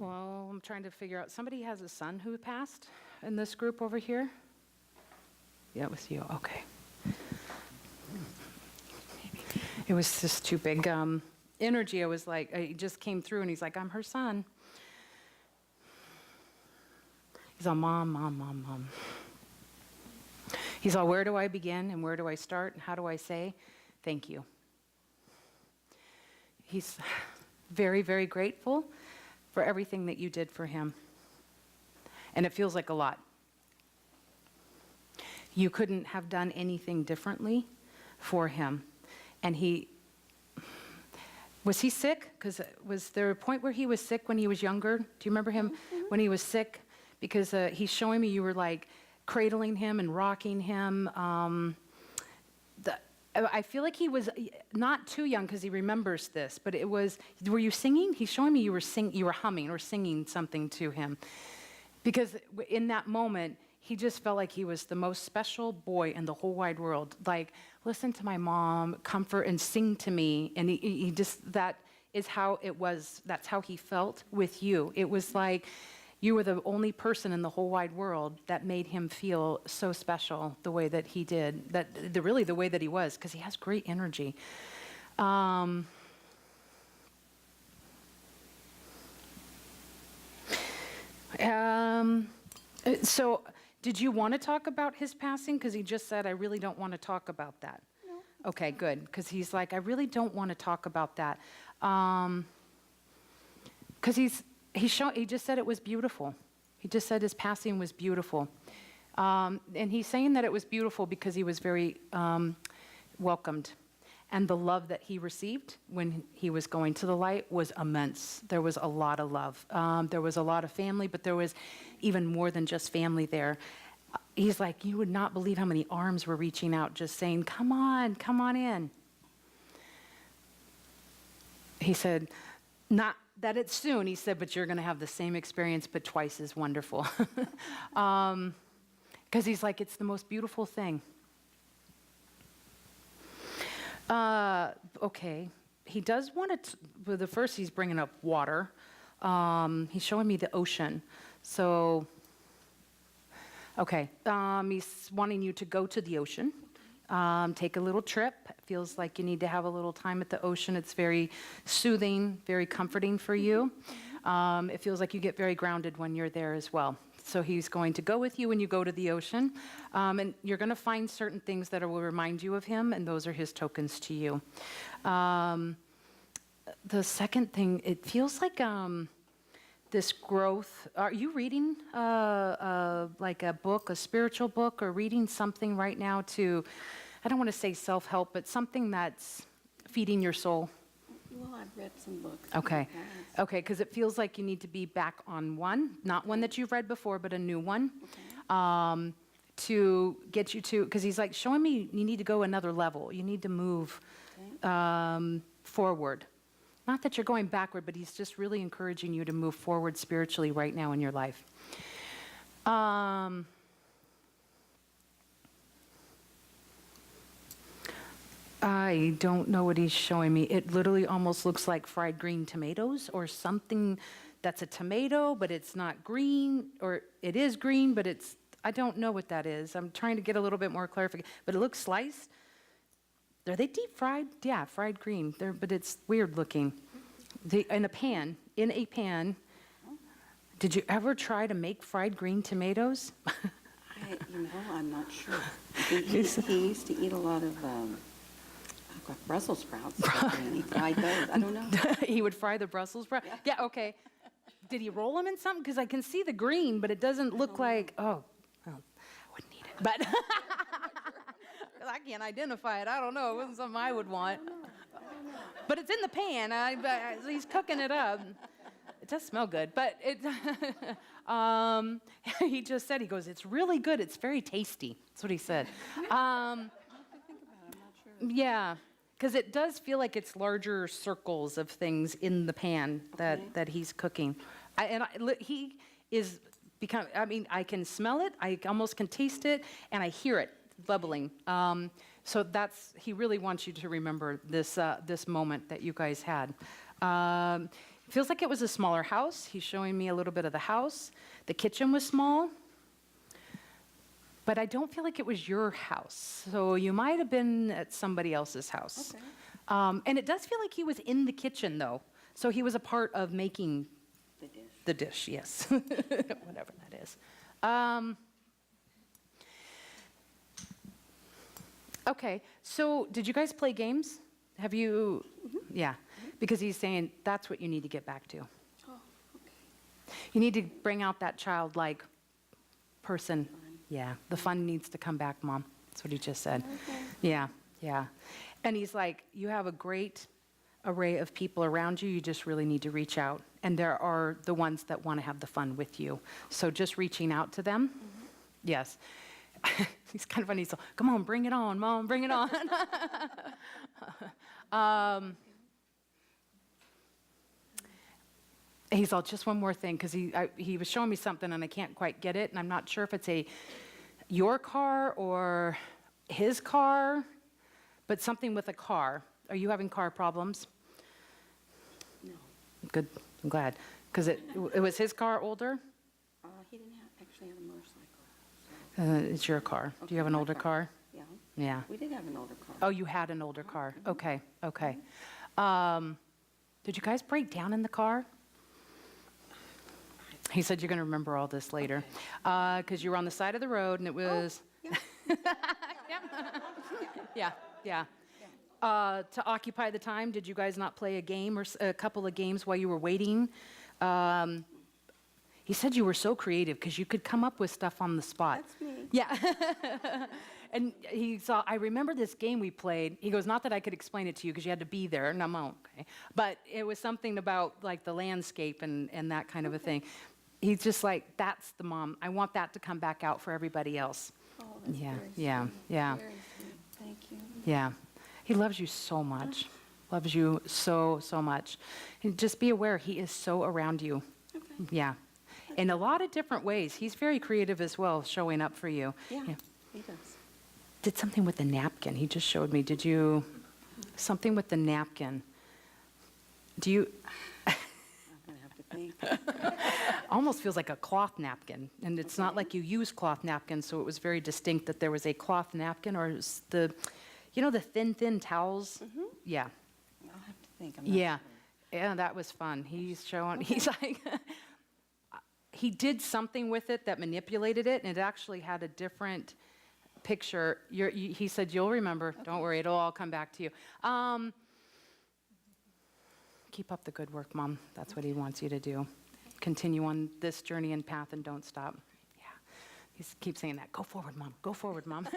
Well, I'm trying to figure out. Somebody has a son who passed in this group over here? Yeah, it was you. Okay. It was just too big energy. I was like, he just came through and he's like, I'm her son. He's all, Mom, Mom, Mom, Mom. He's all, where do I begin and where do I start and how do I say thank you? He's very, very grateful for everything that you did for him. And it feels like a lot. You couldn't have done anything differently for him. And was he sick? Because was there a point where he was sick when he was younger? Do you remember him when he was sick? Because he's showing me you were like cradling him and rocking him. I feel like he was not too young because he remembers this, but it was, were you singing? He's showing me you were humming or singing something to him. Because in that moment, he just felt like he was the most special boy in the whole wide world. Like, listen to my mom, comfort and sing to me. And he just, that is how it was, that's how he felt with you. It was like you were the only person in the whole wide world that made him feel so special the way that he did, really the way that he was, because he has great energy. So did you want to talk about his passing? Because he just said, I really don't want to talk about that. No. Okay, good. Because he's like, I really don't want to talk about that. Because he just said it was beautiful. He just said his passing was beautiful. And he's saying that it was beautiful because he was very welcomed. And the love that he received when he was going to the light was immense. There was a lot of love. There was a lot of family, but there was even more than just family there. He's like, you would not believe how many arms were reaching out, just saying, come on in. He said, not that it's soon, he said, but you're going to have the same experience, but twice as wonderful. Because he's like, it's the most beautiful thing. Okay, he does want to, well, the first he's bringing up water. He's showing me the ocean. So, okay, he's wanting you to go to the ocean, take a little trip. Feels like you need to have a little time at the ocean. It's very soothing, very comforting for you. It feels like you get very grounded when you're there as well. So he's going to go with you when you go to the ocean. And you're going to find certain things that will remind you of him, and those are his tokens to you. The second thing, it feels like this growth. Are you reading like a book, a spiritual book, or reading something right now to, I don't want to say self-help, but something that's feeding your soul? Well, I've read some books. Okay. Okay, because it feels like you need to be back on one, not one that you've read before, but a new one, to get you to, because he's like showing me you need to go another level. You need to move forward. Not that you're going backward, but he's just really encouraging you to move forward spiritually right now in your life. I don't know what he's showing me. It literally almost looks like fried green tomatoes or something that's a tomato, but it's not green, or it is green, but it's, I don't know what that is. I'm trying to get a little bit more clarification, but it looks sliced. Are they deep fried? Yeah, fried green. But it's weird looking. In a pan. Did you ever try to make fried green tomatoes? I'm not sure. He used to eat a lot of Brussels sprouts. And he fried those. I don't know. He would fry the Brussels sprouts? Yeah, okay. Did he roll them in something? Because I can see the green, but it doesn't look like, well, I wouldn't eat it. But I can't identify it. I don't know. It wasn't something I would want. But it's in the pan. He's cooking it up. It does smell good. But he just said, he goes, it's really good. It's very tasty. That's what he said. I'll have to think about it. I'm not sure. Yeah. Because it does feel like it's larger circles of things in the pan that he's cooking. He is become, I can smell it, I almost can taste it, and I hear it bubbling. So he really wants you to remember this moment that you guys had. Feels like it was a smaller house. He's showing me a little bit of the house. The kitchen was small, but I don't feel like it was your house. So you might have been at somebody else's house. Okay. And it does feel like he was in the kitchen, though. So he was a part of making The dish. the dish, yes. Whatever that is. Okay, so did you guys play games? Have you? Yeah, because he's saying that's what you need to get back to. Oh, okay. You need to bring out that childlike person. Yeah, the fun needs to come back, Mom. That's what he just said. Okay. Yeah, yeah. And he's like, you have a great array of people around you. You just really need to reach out. And there are the ones that want to have the fun with you. So just reaching out to them. Yes. He's kind of funny. So, come on, bring it on, Mom, bring it on. He's all, just one more thing, because he was showing me something and I can't quite get it, and I'm not sure if it's your car or his car, but something with a car. Are you having car problems? No. Good, I'm glad. Because it was his car older? He didn't actually have a motorcycle. So. It's your car. Do Okay, you have an my older car? Yeah. Yeah. We did have an older car. Oh, you had an older car. Okay, okay. Did you guys break down in the car? He said you're going to remember all this later. Because you were on the side of the road and it was... Yeah. Yeah, yeah. To occupy the time, did you guys not play a game or a couple of games while you were waiting? He said you were so creative because you could come up with stuff on the spot. That's me. Yeah. And he saw, I remember this game we played. He goes, not that I could explain it to you because you had to be there. And I'm okay. But it was something about like the landscape and that kind of a thing. He's just like, that's the mom. I want that to come back out for everybody else. Oh, that's Yeah, very yeah, sweet. yeah. Very sweet. Thank you. Yeah. He loves you so much. Loves you so, so much. And just be aware, he is so around you. Okay. Yeah. In a lot of different ways. He's very creative as well, showing up for you. Yeah, he does. Did something with the napkin. He just showed me. Did you, something with the napkin. Do you, I'm going to have to think. almost feels like a cloth napkin. And it's not like you use cloth napkins, so it was very distinct that there was a cloth napkin or the, you know, the thin towels? Yeah. I'll have to think. I'm not Yeah. sure. Yeah, that was fun. He's showing, he's like, he did something with it that manipulated it, and it actually had a different picture. He said, you'll remember. Don't worry, it'll all come back to you. Keep up the good work, Mom. That's what he wants you to do. Continue on this journey and path and don't stop. Yeah. He keeps saying that. Go forward, Mom. Go forward, Mom.